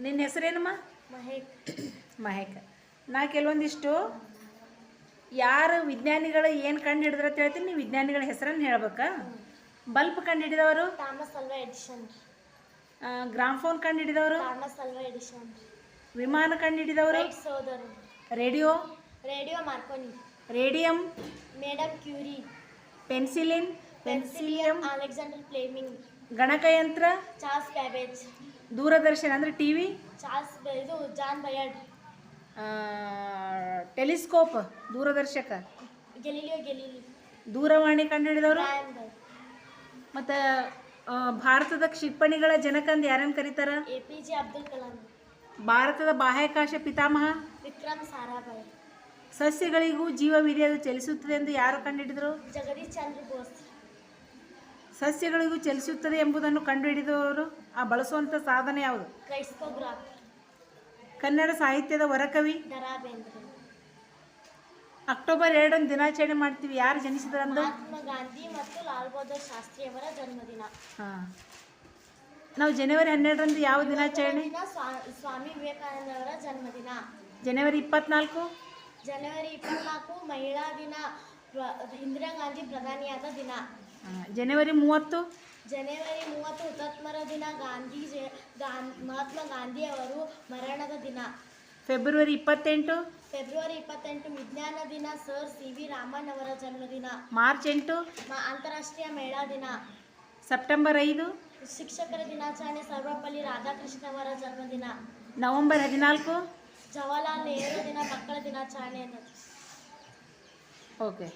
ನಿನ್ನ ಹೆಸರೇನಮ್ಮ? ಮಹೇಕ್. ಮಹೇಕ್. ನಾ ಕೆಲವೊಂದಿಷ್ಟು ಯಾರು ವಿಜ್ಞಾನಿಗಳು ಏನು ಕಂಡು ಹಿಡಿದ್ರು ಅಂತ ಹೇಳ್ತೀನಿ, ನೀವು ವಿಜ್ಞಾನಿಗಳ ಹೆಸರನ್ನು ಹೇಳ್ಬೇಕಾ? ಬಲ್ಬ್ ಕಂಡು ಹಿಡಿದವರು ಥಾಮಸ್ ಅಲ್ವಾ ಎಡಿಸನ್. ಗ್ರಾಮ್ಫೋನ್ ಕಂಡು ಹಿಡಿದವರು ಥಾಮಸ್ ಅಲ್ವಾ ಎಡಿಸನ್. ವಿಮಾನ ಕಂಡು ಹಿಡಿದವರು ರೈಟ್ ಸೋದರು. Radio Marconi. Radium madam Curie. Penicillin penicillium Alexander Fleming. ಗಣಕಯಂತ್ರ ಚಾರ್ಲ್ಸ್ ಬ್ಯಾಬೇಜ್. ದೂರದರ್ಶನ ಅಂದರೆ ಟಿ ವಿ ಇದು ಜಾನ್ ಬಯರ್ಡ್. ಟೆಲಿಸ್ಕೋಪ್ ದೂರದರ್ಶಕ ಗೆಲಿಲಿಯೋ. ದೂರವಾಣಿ ಕಂಡುಹಿಡಿದವರು ಗ್ರಾಹಂ ಬೆಲ್. ಮತ್ತು ಭಾರತದ ಕ್ಷಿಪಣಿಗಳ ಜನಕಂದು ಯಾರನ್ನು ಕರೀತಾರ? APJ ಅಬ್ದುಲ್ ಕಲಾಂ. ಭಾರತದ ಬಾಹ್ಯಾಕಾಶ ಪಿತಾಮಹ ವಿಕ್ರಮ್ ಸಾರಾಭಾಯ್. ಸಸ್ಯಗಳಿಗೂ ಜೀವವಿದೆ, ಅದು ಚಲಿಸುತ್ತದೆ ಎಂದು ಯಾರು ಕಂಡುಹಿಡಿದರು? ಜಗದೀಶ್ ಚಂದ್ರ ಬೋಸ್. ಸಸ್ಯಗಳಿಗೂ ಚಲಿಸುತ್ತದೆ ಎಂಬುದನ್ನು ಕಂಡುಹಿಡಿದವರು ಆ ಬಳಸುವಂಥ ಸಾಧನ ಯಾವುದು? ಕ್ರೈಸ್ಕೋಗ್ರಾಫ್. ಕನ್ನಡ ಸಾಹಿತ್ಯದ ಹೊರಕವಿ ದ ರಾ ಬೇಂದ್ರೆ. ಅಕ್ಟೋಬರ್ 2 ದಿನಾಚರಣೆ ಮಾಡ್ತೀವಿ, ಯಾರು ಜನಿಸಿದ್ರಂದು? ಮಹಾತ್ಮ ಗಾಂಧಿ ಮತ್ತು ಲಾಲ್ ಬಹದ್ದೂರ್ ಶಾಸ್ತ್ರಿಯವರ ಜನ್ಮದಿನ. ಹಾಂ, ನಾವು ಜನವರಿ 12 ಯಾವ ದಿನಾಚರಣೆ? ಸ್ವಾಮಿ ವಿವೇಕಾನಂದವರ ಜನ್ಮದಿನ. ಜನವರಿ 24 ಜನವರಿ 24 ಮಹಿಳಾ ದಿನ, ಇಂದಿರಾ ಗಾಂಧಿ ಪ್ರಧಾನಿಯಾದ ದಿನ. ಜನವರಿ 30 ಜನವರಿ 30 ಹುತಾತ್ಮರ ದಿನ, ಮಹಾತ್ಮ ಗಾಂಧಿ ಅವರು ಮರಣದ ದಿನ. ಫೆಬ್ರವರಿ 28 ವಿಜ್ಞಾನ ದಿನ, ಸರ್ CV ರಾಮನ್ ಅವರ ಜನ್ಮದಿನ. ಮಾರ್ಚ್ 8 ಅಂತಾರಾಷ್ಟ್ರೀಯ ಮಹಿಳಾ ದಿನ. ಸೆಪ್ಟೆಂಬರ್ 5 ಶಿಕ್ಷಕರ ದಿನಾಚರಣೆ, ಸರ್ವಪಲ್ಲಿ ರಾಧಾಕೃಷ್ಣ ಅವರ ಜನ್ಮದಿನ. ನವೆಂಬರ್ 14 ಜವಾಹರ್ಲಾಲ್ ನೆಹರು ದಿನ, ಮಕ್ಕಳ ದಿನಾಚರಣೆ. ಓಕೆ.